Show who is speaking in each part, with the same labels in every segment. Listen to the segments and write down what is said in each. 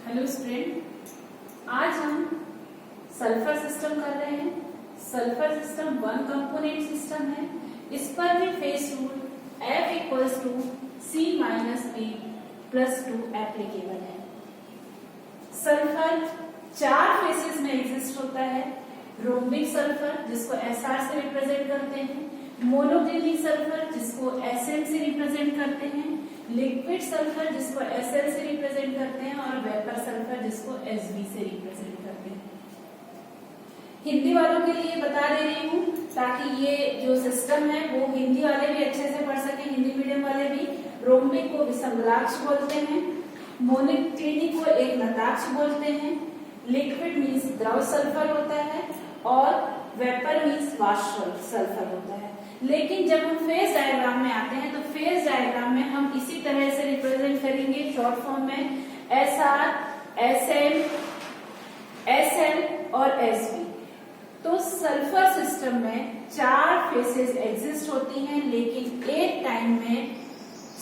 Speaker 1: Hello student, आज हम sulphur system कर रहे हैं। Sulphur system one component system है। इस पर भी phase rule F equals to C minus B plus 2 applicable है। सल्फर चार फेसेस में एग्जिस्ट होता है। रोम्बिक सल्फर जिसको SR से रिप्रेजेंट करते हैं, मोनोक्लिनिक सल्फर जिसको SN से रिप्रेजेंट करते हैं, लिक्विड सल्फर जिसको SL से रिप्रेजेंट करते हैं और वेपर सल्फर जिसको SB से रिप्रेजेंट करते हैं। हिंदी वालों के लिए बता दे रही हूँ ताकि ये जो सिस्टम है वो हिंदी वाले भी अच्छे से पढ़ सकें। हिंदी मीडियम वाले भी रोम्बिक को विसंगलाक्ष बोलते हैं, मोनोक्लिनिक को एक नताक्ष बोलते हैं, लिक्विड मीन्स द्रव सल्फर होता है और वेपर मीन्स वाष्प सल्फर होता है। लेकिन जब हम फेज डायग्राम में आते हैं तो फेज डायग्राम में हम इसी तरह से रिप्रेजेंट करेंगे शॉर्ट फॉर्म में SR, SN, SL और SB। तो सल्फर सिस्टम में चार फेसेस एग्जिस्ट होती हैं, लेकिन एक टाइम में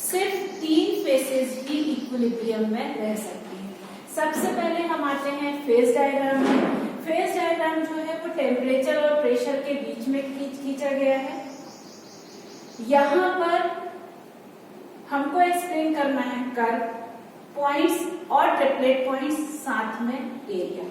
Speaker 1: सिर्फ 3 फेसेस ही इक्विलिब्रियम में रह सकती हैं। सबसे पहले हम आते हैं फेज डायग्राम में। फेज डायग्राम जो है वो टेम्परेचर और प्रेशर के बीच में खींचा गया है। यहाँ पर हमको एक्सप्लेन करना है कर्व, पॉइंट्स और ट्रिपलेट पॉइंट्स, साथ में एरिया।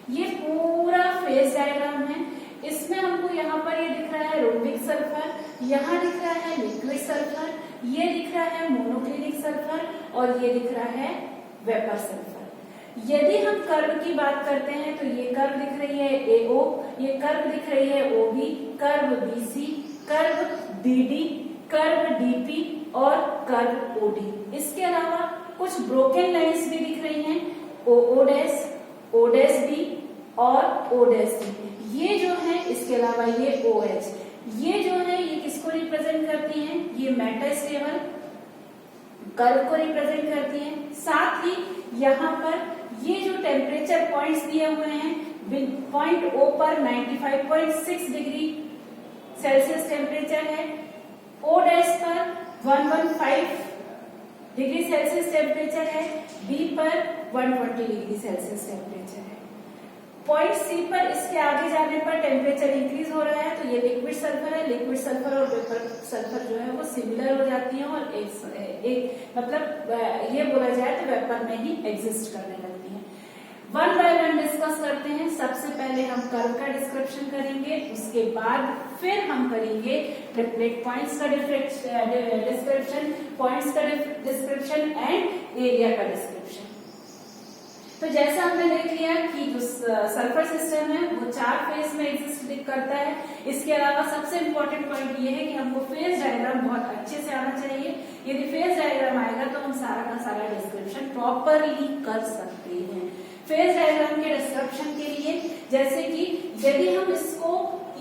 Speaker 1: ये पूरा फेज डायग्राम है। इसमें हमको यहाँ पर ये दिख रहा है रोम्बिक सल्फर, यहाँ दिख रहा है लिक्विड सल्फर, ये दिख रहा है मोनोक्लिनिक सल्फर और ये दिख रहा है वेपर सल्फर। यदि हम कर्व की बात करते हैं तो ये कर्व दिख रही है AO, ये कर्व दिख रही है OB, curve BC, curve BD, curve DP और कर्व OD। इसके अलावा कुछ ब्रोकन लाइंस भी दिख रही हैं, OO', O''B और O''D। ये जो है, इसके अलावा ये OH, ये जो है ये किसको रिप्रेजेंट करती हैं? ये मेटास्टेबल कर्व को रिप्रेजेंट करती हैं। साथ ही यहाँ पर ये जो टेम्परेचर पॉइंट्स दिए हुए हैं, पॉइंट O पर 95.6 डिग्री सेल्सियस टेम्परेचर है, O' पर 115 डिग्री सेल्सियस टेम्परेचर है, B पर 120 डिग्री सेल्सियस टेम्परेचर है। पॉइंट C पर इसके आगे जाने पर टेम्परेचर इंक्रीज हो रहा है, तो ये लिक्विड सल्फर है। लिक्विड सल्फर और वेपर सल्फर जो है वो सिमिलर हो जाती है और एक मतलब ये बोला जाए तो वेपर में ही एग्जिस्ट करने लगती है। वन बाय वन डिस्कस करते हैं। सबसे पहले हम कर्व का डिस्क्रिप्शन करेंगे, उसके बाद फिर हम करेंगे ट्रिपलेट पॉइंट्स का डिस्क्रिप्शन, पॉइंट्स का डिस्क्रिप्शन एंड एरिया का डिस्क्रिप्शन। तो जैसा हमने देख लिया कि जो सल्फर सिस्टम है वो चार फेज में एग्जिस्ट करता है। इसके अलावा सबसे इम्पोर्टेंट पॉइंट ये है कि हमको फेज डायग्राम बहुत अच्छे से आना चाहिए। यदि फेज डायग्राम आएगा तो हम सारा का सारा डिस्क्रिप्शन प्रॉपरली कर सकते हैं। फेज डायग्राम के डिस्क्रिप्शन के लिए जैसे कि यदि हम इसको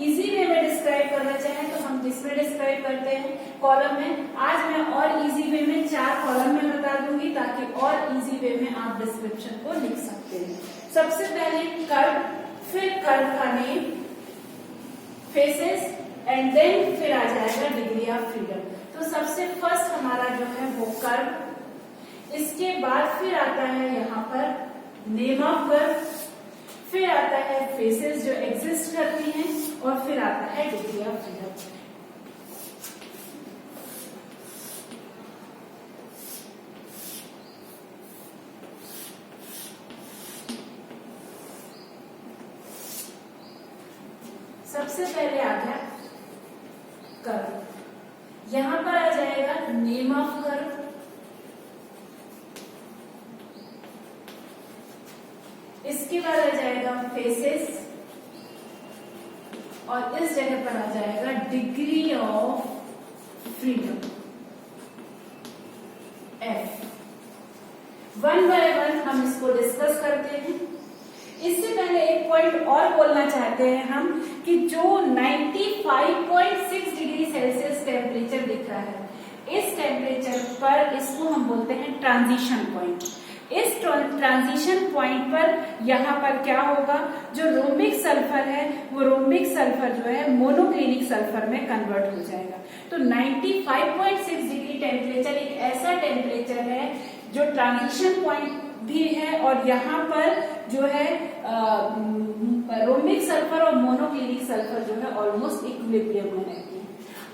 Speaker 1: इजी वे में डिस्क्राइब करना चाहें तो हम किसमें डिस्क्राइब करते हैं? कॉलम में। आज मैं और इजी वे में 4 कॉलम में बता दूंगी ताकि और इजी वे में आप डिस्क्रिप्शन को लिख सकते हैं। सबसे पहले कर्व, फिर कर्व का नेम, फेसेस एंड देन फिर आ जाएगा डिग्री ऑफ फ्रीडम। तो सबसे फर्स्ट हमारा जो है वो कर्व, इसके बाद फिर आता है यहाँ पर नेम ऑफ कर्व, फिर आता है फेसेस जो एग्जिस्ट करती हैं और फिर आता है डिग्री ऑफ फ्रीडम। सबसे पहले आ गया कर्व, यहां पर आ जाएगा नेम ऑफ कर्व, इसके बाद आ जाएगा फेसेस और इस जगह पर आ जाएगा degree of freedom F। One by one हम इसको डिस्कस करते हैं। इससे पहले एक पॉइंट और बोलना चाहते हैं हम कि जो 95.6 डिग्री सेल्सियस टेम्परेचर दिख रहा है, इस टेम्परेचर पर इसको हम बोलते हैं ट्रांजिशन पॉइंट। इस ट्रांजिशन पॉइंट पर यहाँ पर क्या होगा, जो रोम्बिक सल्फर है वो रोम्बिक सल्फर जो है मोनोक्लिनिक सल्फर में कन्वर्ट हो जाएगा। तो 95.6 डिग्री टेम्परेचर एक ऐसा टेम्परेचर है जो ट्रांजिशन पॉइंट भी है और यहाँ पर जो है रोमिक सल्फर और मोनोक्लिनिक सल्फर जो है ऑलमोस्ट इक्विलिब्रियम में रहती है।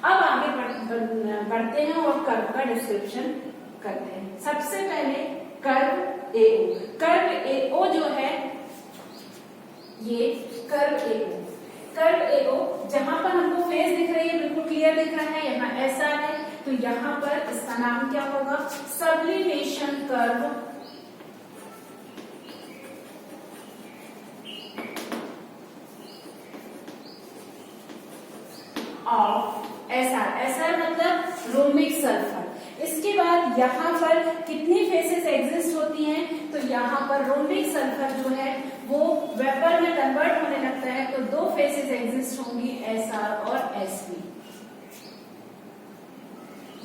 Speaker 1: अब आगे बढ़ते हैं और कर्व का डिस्क्रिप्शन करते हैं। सबसे पहले कर्व एओ। कर्व एओ जो है ये कर्व एओ जहां पर हमको फेस दिख रही है, बिल्कुल क्लियर दिख रहा है, यहाँ ऐसा है, तो यहाँ पर इसका नाम क्या होगा? सब्लिमेशन कर्व ऑफ एसआर मतलब रोमिक सल्फर। इसके बाद यहाँ पर कितनी फेसेस एग्जिस्ट होती हैं? तो यहाँ पर रोमिक सल्फर जो है वो वेपर में कन्वर्ट होने लगता है, तो दो फेसेस एग्जिस्ट होंगी, एसआर और एसबी।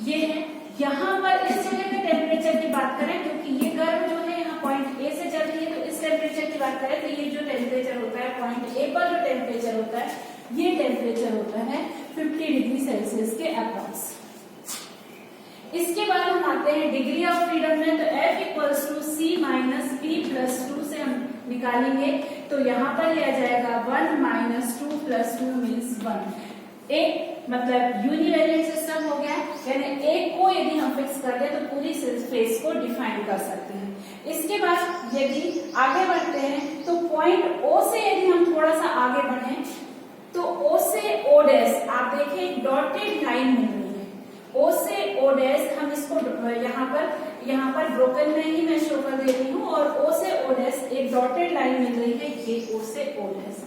Speaker 1: ये है। यहाँ पर इस जगह पे टेम्परेचर की बात करें, क्योंकि ये कर्व जो है यहाँ पॉइंट ए से चल रही है, तो इस टेम्परेचर की बात करें तो ये जो टेम्परेचर होता है पॉइंट ए पर, जो टेम्परेचर होता है ये टेम्परेचर होता है 50 डिग्री सेल्सियस के अप्रॉक्स। इसके बाद हम आते हैं डिग्री ऑफ फ्रीडम में, तो F equals to C minus P plus 2 से हम निकालेंगे, तो यहाँ पर लिया जाएगा 1 माइनस 2 प्लस 2 मीन्स 1। एक मतलब यूनिवेरिएंट सिस्टम हो गया, यानी एक को यदि हम फिक्स कर दें तो पूरी फेस को डिफाइन कर सकते हैं। इसके बाद यदि आगे बढ़ते हैं तो पॉइंट O से यदि हम थोड़ा सा आगे बढ़े तो O से O डैश, आप देखिए एक डॉटेड लाइन मिल रही है, O से O डैश, हम इसको यहाँ पर ब्रोकन में ही मैं शो कर दे रही हूँ, और O से O डैश एक डॉटेड लाइन मिल रही है, ये O से O डैश।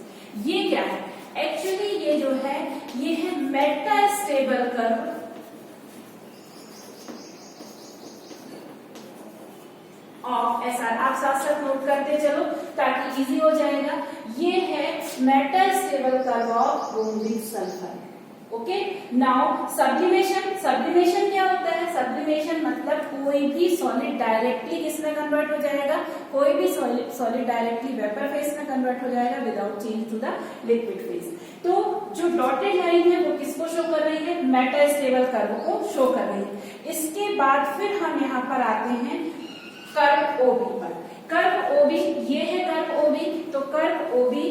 Speaker 1: ये क्या है? एक्चुअली ये जो है ये है मेटास्टेबल कर्व ऑफ एसआर। आप साथ साथ नोट करते चलो ताकि इजी हो जाएगा। ये है metastable curve of rhombic sulphur. Okay, now sublimation क्या होता है? सब्लिमेशन मतलब कोई भी सॉलिड डायरेक्टली किसमें कन्वर्ट हो जाएगा? कोई भी सॉलिड डायरेक्टली वेपर फेस में कन्वर्ट हो जाएगा without change to the liquid phase. तो जो डॉटेड लाइन है वो किसको शो कर रही है? मेटास्टेबल कर्व को शो कर रही है। इसके बाद फिर हम यहाँ पर आते हैं कर्व ओबी पर। कर्व ओबी, ये है कर्व ओबी, तो कर्व ओबी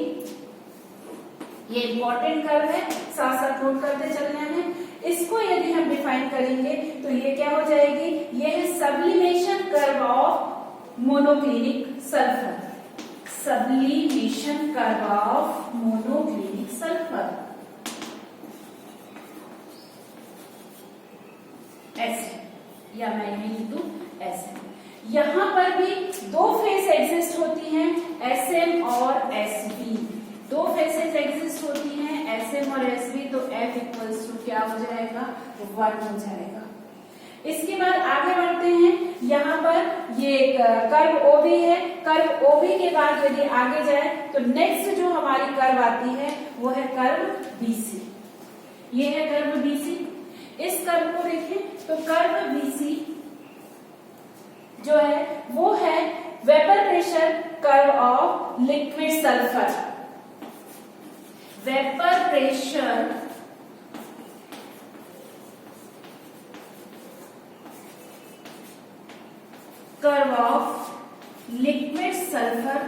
Speaker 1: ये इंपॉर्टेंट कर्व है, साथ साथ नोट करते चलना है। इसको यदि हम डिफाइन करेंगे तो ये क्या हो जाएगी? ये है sublimation curve of monoclinic sulphur. Sublimation curve of monoclinic sulphur ऐसे, या मैं यही लिख दूं ऐसे। यहां पर भी दो फेस एग्जिस्ट होती हैं, SM और SB। दो फेसेस एग्जिस्ट होती हैं, SM और SB, तो F इक्वल्स टू क्या हो जाएगा? 1 हो जाएगा। इसके बाद आगे बढ़ते हैं, यहाँ पर ये कर्व OB है। कर्व OB के बाद यदि आगे जाए तो नेक्स्ट जो हमारी कर्व आती है वो है कर्व BC। ये है कर्व BC। इस कर्व को देखें तो कर्व BC जो है वो है vapour pressure curve of liquid sulphur. Vapour pressure curve of liquid sulphur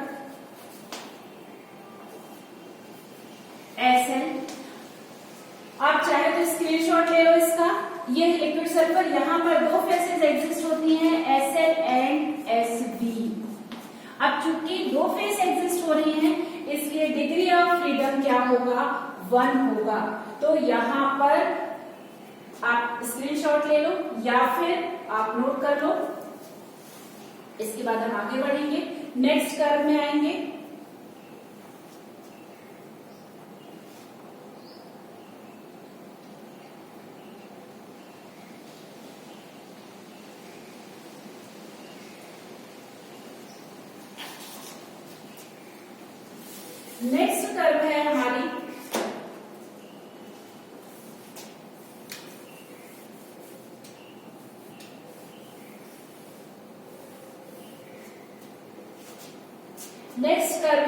Speaker 1: SL। आप चाहे तो स्क्रीनशॉट ले लो इसका। ये लिक्विड सल्फर, यहाँ पर दो फेसेस एग्जिस्ट होती हैं, SL एंड SB। अब चूंकि दो फेस एग्जिस्ट हो रही हैं इसलिए डिग्री ऑफ फ्रीडम क्या होगा? 1 होगा। तो यहाँ पर आप स्क्रीनशॉट ले लो या फिर आप नोट कर लो। इसके बाद हम आगे बढ़ेंगे, नेक्स्ट कर्व में आएंगे। नेक्स्ट कर्व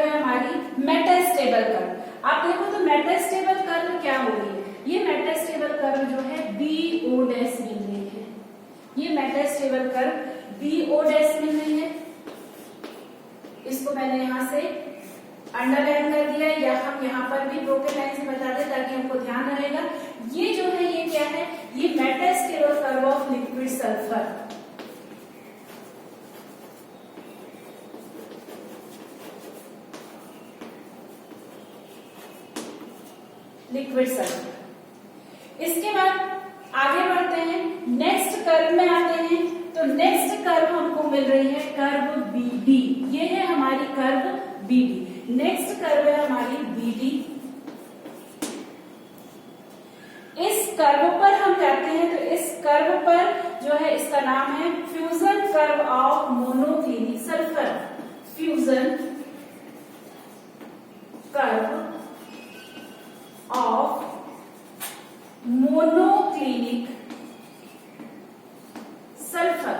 Speaker 1: है हमारी मेटास्टेबल कर्व। आप देखो तो मेटास्टेबल कर्व क्या हो रही है? ये मेटास्टेबल कर्व जो है BO डैश मिल रही है। ये मेटास्टेबल कर्व BO डैश मिल रही है। इसको मैंने यहाँ से अंडरलाइन कर दिया, या हम यहाँ पर भी ब्रोकन लाइन से बता दें ताकि हमको ध्यान रहेगा। ये जो है ये क्या है, ये metastable curve of liquid sulphur. Liquid sulphur. इसके बाद आगे बढ़ते हैं, नेक्स्ट कर्व में आते हैं। तो नेक्स्ट कर्व हमको मिल रही है कर्व बीडी। ये है हमारी कर्व बीडी। नेक्स्ट कर्व है हमारी बीडी। इस कर्व पर हम जाते हैं, तो इस कर्व पर जो है इसका नाम है fusion curve of monoclinic sulphur. Fusion curve of monoclinic sulphur.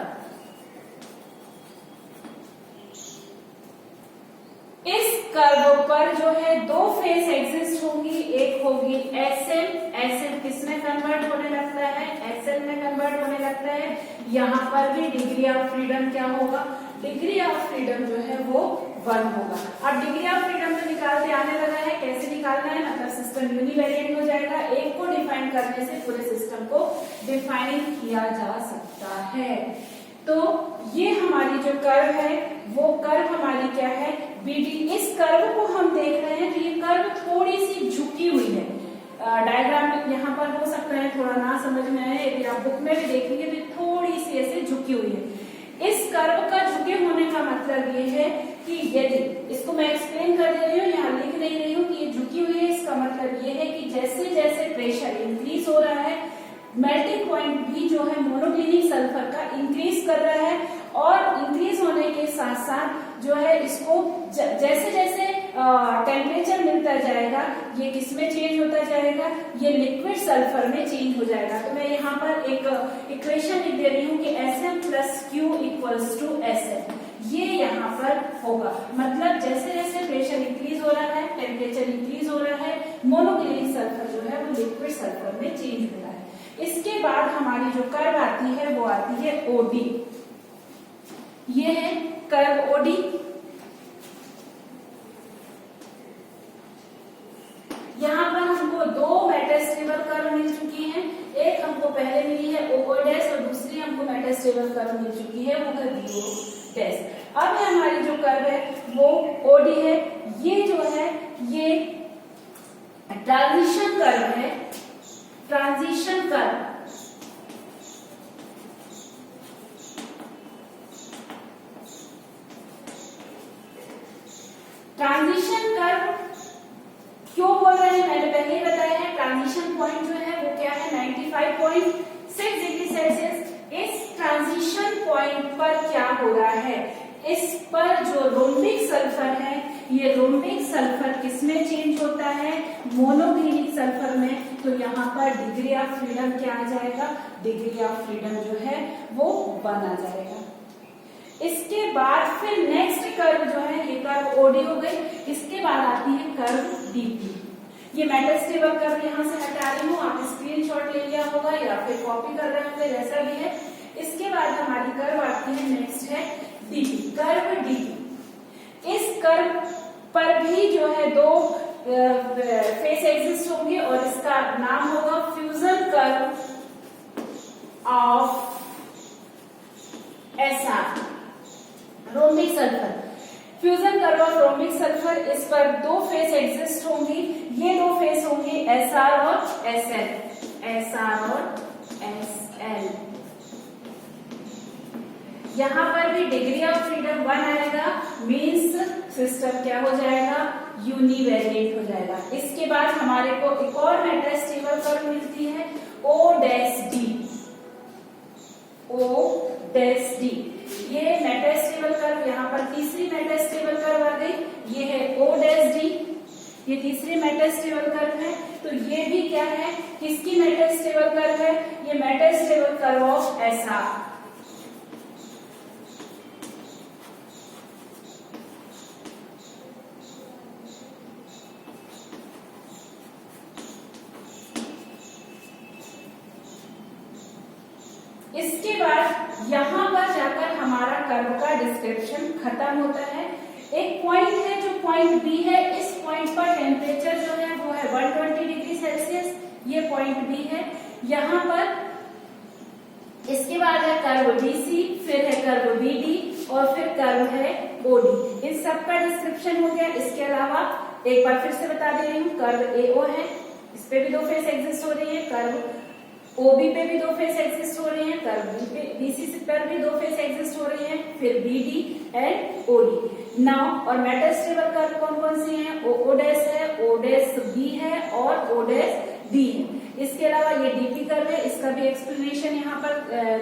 Speaker 1: इस कर्व पर जो है दो फेस एग्जिस्ट होंगी, एक होगी एसएल। एसएल किसमें कन्वर्ट होने लगता है, एसएल में कन्वर्ट होने लगता है। यहाँ पर भी डिग्री ऑफ फ्रीडम क्या होगा, डिग्री ऑफ फ्रीडम जो है वो 1 होगा। अब डिग्री ऑफ फ्रीडम जो निकालते आने लगा है, कैसे निकालना है, मतलब सिस्टम यूनिवेरिएंट हो जाएगा। एक को डिफाइन करने से पूरे सिस्टम को डिफाइन किया जा सकता है। तो ये हमारी जो कर्व है वो कर्व हमारी क्या है, बीडी। इस कर्व को हम देख रहे हैं, तो ये कर्व थोड़ी सी झुकी हुई है। डायग्राम में यहाँ पर हो सकता है थोड़ा ना समझ में आए, यदि आप बुक में भी देखेंगे तो थोड़ी सी ऐसे झुकी हुई है। इस कर्व का झुके होने का मतलब ये है कि यदि, इसको मैं एक्सप्लेन कर दे रही हूँ, यहाँ लिख नहीं रही हूँ कि ये झुकी हुई है। इसका मतलब ये है कि जैसे जैसे प्रेशर इंक्रीज हो रहा है, मेल्टिंग पॉइंट भी जो है मोनोक्लिनिक सल्फर का इंक्रीज कर रहा है, और इंक्रीज होने के साथ साथ जो है इसको जैसे जैसे टेम्परेचर मिलता जाएगा, ये किसमें चेंज होता जाएगा, ये लिक्विड सल्फर में चेंज हो जाएगा। तो मैं यहाँ पर एक इक्वेशन लिख दे रही हूँ कि Sm + Q = Sl। ये यहाँ पर होगा, मतलब जैसे जैसे प्रेशर इंक्रीज हो रहा है, टेम्परेचर इंक्रीज हो रहा है, मोनोक्लिनिक सल्फर जो है वो लिक्विड सल्फर में चेंज हो रहा है। इसके बाद हमारी जो कर्व आती है वो आती है ओडी। ये है कर्व ओडी। यहाँ पर हमको दो मेटास्टेबल कर्व मिल चुकी हैं। एक हमको पहले मिली है ओ डैश, और दूसरी हमको मेटास्टेबल कर्व मिल चुकी है वो है बीओ डैश। अब हमारी जो कर्व है वो ओडी है। ये जो है ये ट्रांजिशन कर्व है, ट्रांजिशन कर्व। ट्रांजिशन कर्व क्यों बोल रहे हैं, मैंने पहले ही बताया है। ट्रांजिशन पॉइंट जो है वो क्या है, 95.6 डिग्री सेल्सियस। इस ट्रांजिशन पॉइंट पर क्या हो रहा है, इस पर जो रोम्बिक सल्फर है, ये रोम्बिक सल्फर किसमें चेंज होता है, मोनोक्लिनिक सल्फर में। तो यहाँ पर डिग्री ऑफ फ्रीडम क्या आ जाएगा, डिग्री ऑफ फ्रीडम जो है वो 1 आ जाएगा। इसके बाद फिर नेक्स्ट कर्व जो है, ये कर्व ओडी हो गई। इसके बाद आती है कर्व डीपी। ये मेटास्टेबल कर्व यहाँ से हटा रही हूँ, आप स्क्रीनशॉट ले लिया होगा या फिर कॉपी कर रहे होंगे, जैसा भी है। इसके बाद हमारी कर्व आती है, नेक्स्ट है डीपी, कर्व डीपी। इस कर्व पर भी जो है दो फेस एग्जिस्ट होंगे, और इसका नाम होगा fusion curve of SR, rhombic sulphur. Fusion curve of rhombic sulphur, इस पर दो फेस एग्जिस्ट होंगी। ये दो फेस होंगी एसआर और एसएल, एसआर और एसएल। यहाँ पर भी डिग्री ऑफ फ्रीडम 1 आएगा, मीन्स सिस्टम क्या हो जाएगा, यूनिवेरिएंट हो जाएगा। इसके बाद हमारे को एक और मेटास्टेबल कर्व मिलती है O dash D, O dash D. ये मेटास्टेबल कर्व, यहाँ पर तीसरी मेटास्टेबल कर्व आ गई, ये है ओ डैश डी, ये तीसरी मेटास्टेबल कर्व है। तो ये भी क्या है, किसकी मेटास्टेबल कर्व है, ये मेटास्टेबल कर्व ऑफ एसआर। इसके बाद यहाँ पर जाकर हमारा कर्व का डिस्क्रिप्शन खत्म होता है। एक पॉइंट है जो पॉइंट बी है, इस पॉइंट पर टेम्परेचर जो है वो है 120 डिग्री सेल्सियस, ये पॉइंट बी है। यहाँ पर इसके बाद है कर्व बीसी, फिर है कर्व बीडी और फिर कर्व है ओडी। इन सब का डिस्क्रिप्शन हो गया। इसके अलावा एक बार फिर से बता दे रही हूँ, कर्व एओ है, इस पे भी 2 फेस एग्जिस्ट हो रही है, कर्व ओबी पे भी 2 फेस एग्जिस्ट हो रही है, कर्व बीसी पर भी 2 फेस एग्जिस्ट हो रही है, फिर बीडी एंड ओडी। नाउ और मेटल स्टेबल कर्व कौन कौन सी हैं? ओ डैश है, ओ डैश बी है और ओ डैश डी है। इसके अलावा ये डीपी कर्व है, इसका भी एक्सप्लेनेशन यहाँ पर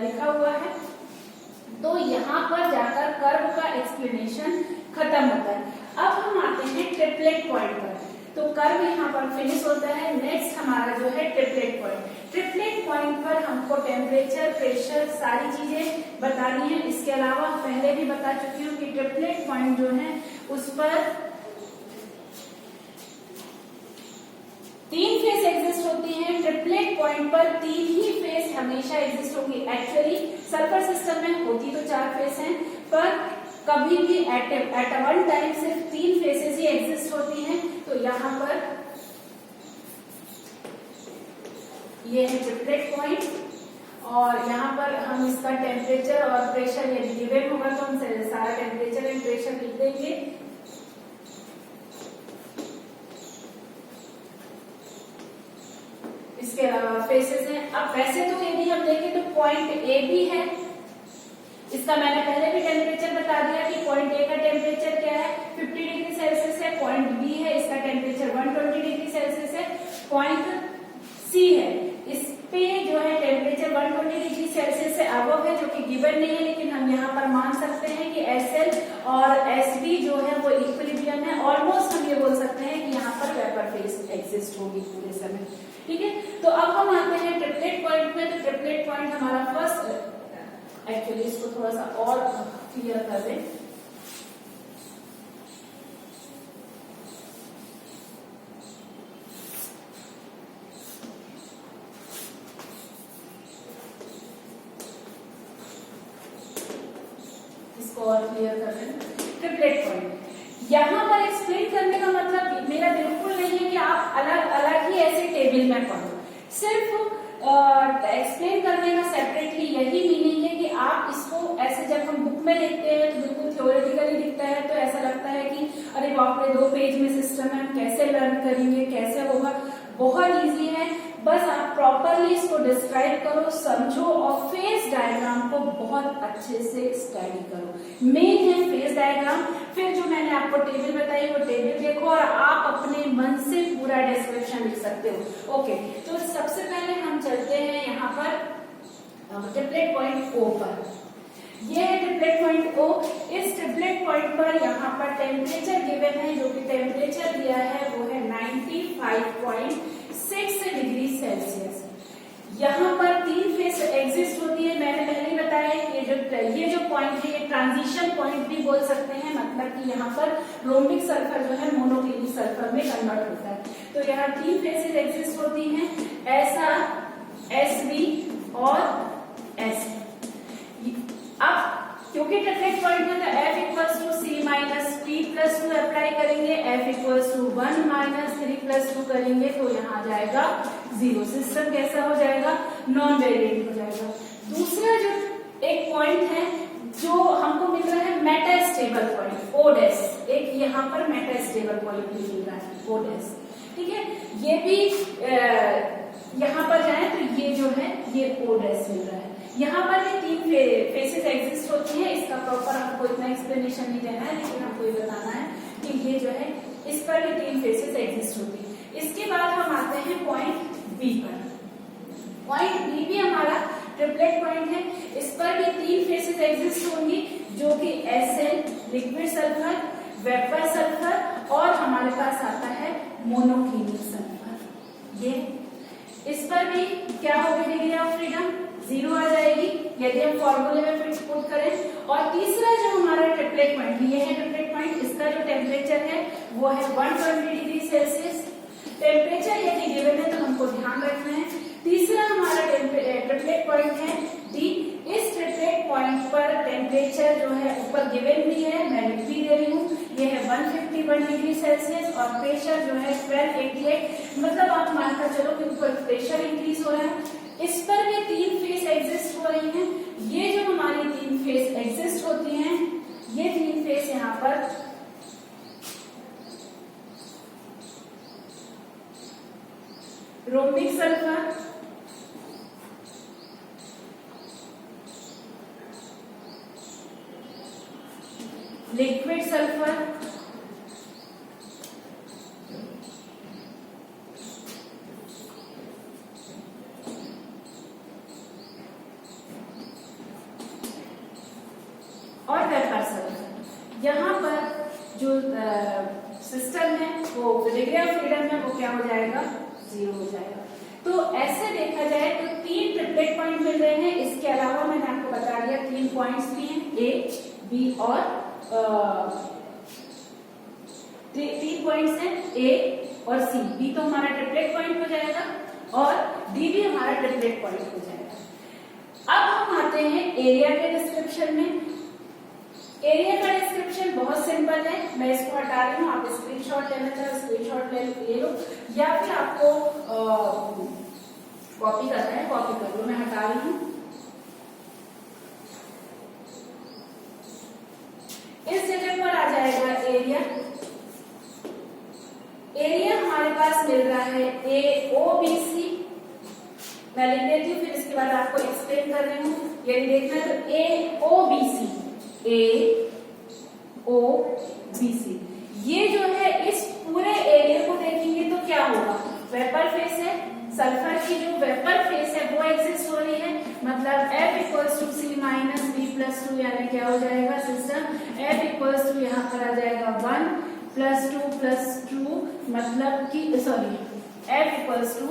Speaker 1: लिखा हुआ है। तो यहाँ पर जाकर कर्व का एक्सप्लेनेशन खत्म होता है। अब हम आते हैं ट्रिपलेट पॉइंट पर। तो कर्व यहाँ पर फिनिश होता है। नेक्स्ट हमारा जो है ट्रिपलेट पॉइंट। ट्रिपलेट पॉइंट पर हमको टेम्परेचर, प्रेशर, सारी चीजें बतानी है। इसके अलावा पहले भी बता चुकी हूँ कि ट्रिपलेट पॉइंट जो है उस पर 3 फेस एग्जिस्ट होती हैं। ट्रिपलेट पॉइंट पर 3 ही फेस हमेशा एग्जिस्ट होंगी। एक्चुअली सल्फर सिस्टम में होती तो 4 फेस हैं, पर कभी भी एट वन टाइम सिर्फ 3 फेसेस ही एग्जिस्ट होती हैं। तो यहाँ पर ये है ट्रिपलेट पॉइंट और यहाँ पर हम इसका टेम्परेचर और प्रेशर यदि गिवन होगा तो हम सारा टेम्परेचर एंड प्रेशर लिख देंगे। इसके अलावा फेसेस हैं। अब वैसे तो यदि हम देखें तो पॉइंट ए भी है, इसका मैंने पहले भी टेम्परेचर बता दिया कि पॉइंट ए का टेम्परेचर क्या है, 50 डिग्री सेल्सियस है। पॉइंट बी है, इसका टेम्परेचर 120 डिग्री सेल्सियस है। पॉइंट सी है, इस पे जो है टेम्परेचर 120 डिग्री सेल्सियस से अबव है, जो कि गिवन नहीं है, लेकिन हम यहाँ पर मान सकते हैं कि एसएल और एसबी जो है वो इक्विलिब्रियम है। ऑलमोस्ट हम ये बोल सकते हैं कि यहाँ पर वेपर फेस एग्जिस्ट होगी पूरे समय। ठीक है, तो अब हम आते हैं ट्रिपलेट पॉइंट में। तो ट्रिपलेट पॉइंट हमारा फर्स्ट, एक्चुअली इसको थोड़ा सा और क्लियर कर दें। इसको और क्लियर कर दें। ट्रिपलेट पॉइंट यहाँ पर एक्सप्लेन करने का मतलब मेरा बिल्कुल नहीं है कि आप अलग अलग ही ऐसे टेबल में पढ़ो। सिर्फ एक्सप्लेन करने का सेपरेटली यही मीनिंग है कि आप इसको ऐसे जब हम बुक में लिखते हैं तो बिल्कुल थ्योरेटिकली दिखता है, तो ऐसा लगता है कि अरे बाप रे 2 पेज में सिस्टम है, हम कैसे लर्न करेंगे, कैसे होगा। बहुत इजी है, बस आप प्रॉपरली इसको डिस्क्राइब करो, समझो और फेस डायग्राम को बहुत अच्छे से स्टडी करो। मेन है फेस डायग्राम। फिर जो मैंने आपको टेबल बताई वो टेबल देखो और आप अपने मन से पूरा डिस्क्रिप्शन लिख सकते हो। ओके, तो सबसे पहले हम चलते हैं यहाँ पर ट्रिपलेट पॉइंट ओ पर। ये है ट्रिपलेट पॉइंट ओ। इस ट्रिपलेट पॉइंट पर यहाँ पर टेम्परेचर गिवन है, जो कि टेम्परेचर दिया है वो है 95.6 डिग्री सेल्सियस। यहाँ पर 3 फेस एग्जिस्ट होती है। मैंने पहले ही बताया कि ये जो पॉइंट है ये ट्रांजिशन पॉइंट भी बोल सकते हैं, मतलब कि यहाँ पर रोम्बिक सल्फर जो है मोनोक्लिनिक सल्फर में कन्वर्ट होता है। तो यहाँ 3 फेसेस एग्जिस्ट होती हैं, ऐसा, एसबी और एस। अब क्योंकि ट्रिपलेट पॉइंट में तो F equals to C minus P+2 apply करेंगे, F इक्वल्स टू 1 माइनस 3+2 करेंगे तो यहाँ आ जाएगा 0। सिस्टम कैसा हो जाएगा? नॉन वेरिएंट हो जाएगा। दूसरा जो एक पॉइंट है जो हमको मिल रहा है Meta stable point, O dash. एक यहाँ पर मेटा स्टेबल पॉइंट भी मिल रहा है, O डैश। ठीक है, ये भी यहाँ पर जाए तो ये जो है ये O डैश मिल रहा है। यहाँ पर भी 3 फेसेस एग्जिस्ट होती है। इसका प्रॉपर हमको इतना एक्सप्लेनेशन नहीं देना है, लेकिन हमको ये बताना है कि ये जो है इस पर भी 3 फेसेस एग्जिस्ट होती है। इसके बाद हम आते हैं पॉइंट बी पर। पॉइंट बी भी हमारा ट्रिपलेट पॉइंट है। इस पर भी 3 फेसेस एग्जिस्ट होंगी, जो कि SL, liquid sulphur, vapour sulphur और हमारे पास आता है मोनोक्लिनिक सल्फर। ये इस पर भी क्या होगी डिग्री ऑफ फ्रीडम? 0 आ जाएगी यदि हम फॉर्मूले में फिट पुट करें। और तीसरा जो हमारा ट्रिपलेट पॉइंट, ये है ट्रिपलेट पॉइंट, इसका जो टेम्परेचर है वो है 120 डिग्री सेल्सियस। टेम्परेचर यदि गिवन है तो हमको ध्यान रखना है। तीसरा हमारा ट्रिपलेट पॉइंट है डी। इस ट्रिपलेट पॉइंट पर टेम्परेचर जो है ऊपर गिवन भी है, मैं लिख भी दे रही हूँ, ये है 151 डिग्री सेल्सियस और प्रेशर जो है 1288, मतलब आप मानकर चलो कि ऊपर प्रेशर इंक्रीज हो रहा है। इस पर भी 3 फेस एग्जिस्ट हो रही हैं। ये जो हमारी 3 फेस एग्जिस्ट होती हैं, ये 3 फेस यहाँ पर रोम्बिक सल्फर, लिक्विड सल्फर और वेपर सल्फर। यहाँ पर जो सिस्टम है वो डिग्री ऑफ फ्रीडम है वो क्या हो जाएगा, 0 हो जाएगा। तो ऐसे देखा जाए तो 3 ट्रिपलेट पॉइंट मिल रहे हैं। इसके अलावा मैंने आपको बता दिया 3 पॉइंट्स भी हैं, ए, बी और 3 पॉइंट्स हैं, ए और सी। बी तो हमारा ट्रिपलेट पॉइंट हो जाएगा और डी भी हमारा ट्रिपलेट पॉइंट हो जाएगा। अब हम आते हैं एरिया के डिस्क्रिप्शन में। एरिया का डिस्क्रिप्शन बहुत सिंपल है, मैं इसको हटा रही हूँ, आप स्क्रीनशॉट लेना चाहे स्क्रीनशॉट ले लो, या फिर आपको कॉपी करना है कॉपी कर लो, मैं हटा रही हूँ। इस जगह पर आ जाएगा एरिया। एरिया हमारे पास मिल रहा है AOBC, मैं लिख देती हूँ फिर इसके बाद आपको एक्सप्लेन कर रही हूँ। यदि देखना है तो AOBC, AOBC, ये जो है इस पूरे एरिया को देखेंगे तो क्या होगा, वेपर फेस है, सल्फर की जो वेपर फेस है वो एग्जिस्ट हो रही है, मतलब F equals to C minus B plus 2, यानी क्या हो जाएगा सिस्टम, F इक्वल्स टू यहाँ पर आ जाएगा 1 प्लस 2 मतलब कि sorry F equals to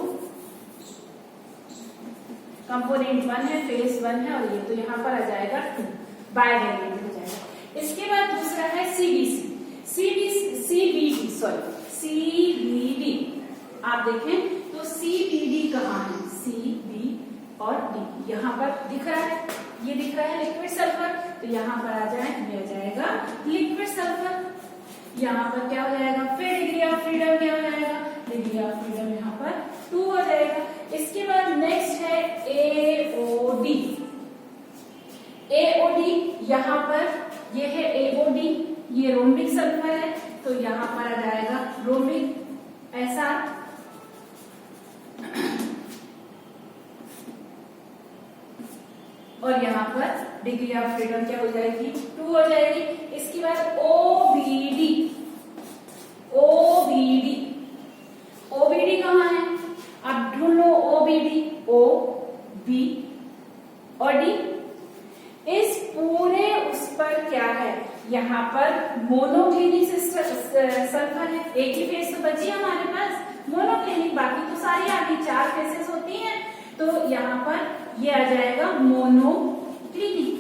Speaker 1: component 1 है, फेस 1 है, और ये तो यहाँ पर आ जाएगा 2, बायवेरिएंट हो जाएगा। इसके बाद दूसरा है CBD। आप देखें तो CBD कहाँ है, CB और D यहाँ पर दिख रहा है, ये दिख रहा है लिक्विड सल्फर, तो यहाँ पर आ जाए, ये आ जाएगा लिक्विड सल्फर। यहाँ पर क्या हो जाएगा, फिर डिग्री ऑफ फ्रीडम क्या हो जाएगा, डिग्री ऑफ फ्रीडम यहाँ पर 2 हो जाएगा। इसके बाद नेक्स्ट है AOD। यहाँ पर ये है AOD, ये रोम्बिक सल्फर है, तो यहाँ पर आ जाएगा रोम्बिक ऐसा, और यहाँ पर डिग्री ऑफ फ्रीडम क्या हो जाएगी, 2 हो जाएगी। इसके बाद OBD कहाँ है, अब ढूंढ लो OBD, O, B और D। इस पूरे उस पर क्या है, यहाँ पर मोनोक्लिनिक सल्फर है, एक ही फेस तो बची हमारे पास मोनोक्लिनिक, बाकी तो सारी आगे 4 फेसेस होती हैं, तो यहाँ पर ये आ जाएगा मोनोक्लिनिक।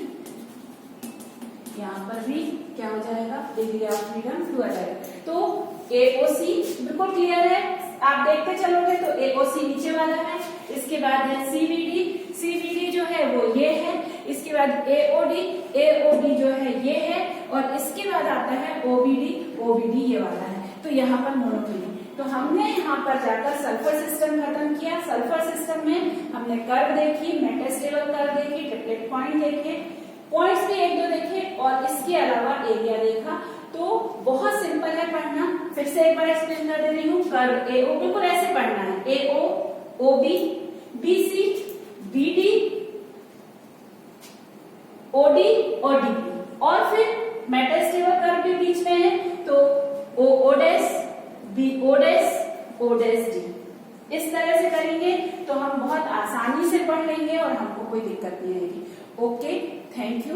Speaker 1: यहाँ पर भी क्या हो जाएगा, डिग्री ऑफ फ्रीडम 2 आ जाएगा। तो AOC बिल्कुल क्लियर है, आप देखते चलोगे तो AOC नीचे वाला है। इसके बाद है CBD जो है वो ये है। इसके बाद AOD जो है ये है, और इसके बाद आता है OBD ये वाला है। तो यहाँ पर मोनोक्लिनिक, तो हमने यहाँ पर जाकर सल्फर सिस्टम खत्म किया। सल्फर सिस्टम में हमने कर्व देखी, मेटास्टेबल कर्व देखी, ट्रिपलेट पॉइंट देखे, पॉइंट्स भी 1-2 देखे, और इसके अलावा एरिया देखा। तो बहुत सिंपल है पढ़ना, फिर से एक बार एक्सप्लेन कर दे रही हूँ। कर्व AO बिल्कुल ऐसे पढ़ना है, AO, OB, BC, BD, OD और DP, और फिर मेटास्टेबल कर्व के बीच में है तो OO', BO', D। इस तरह से करेंगे तो हम बहुत आसानी से पढ़ लेंगे और हमको कोई दिक्कत नहीं आएगी। Okay, thank you.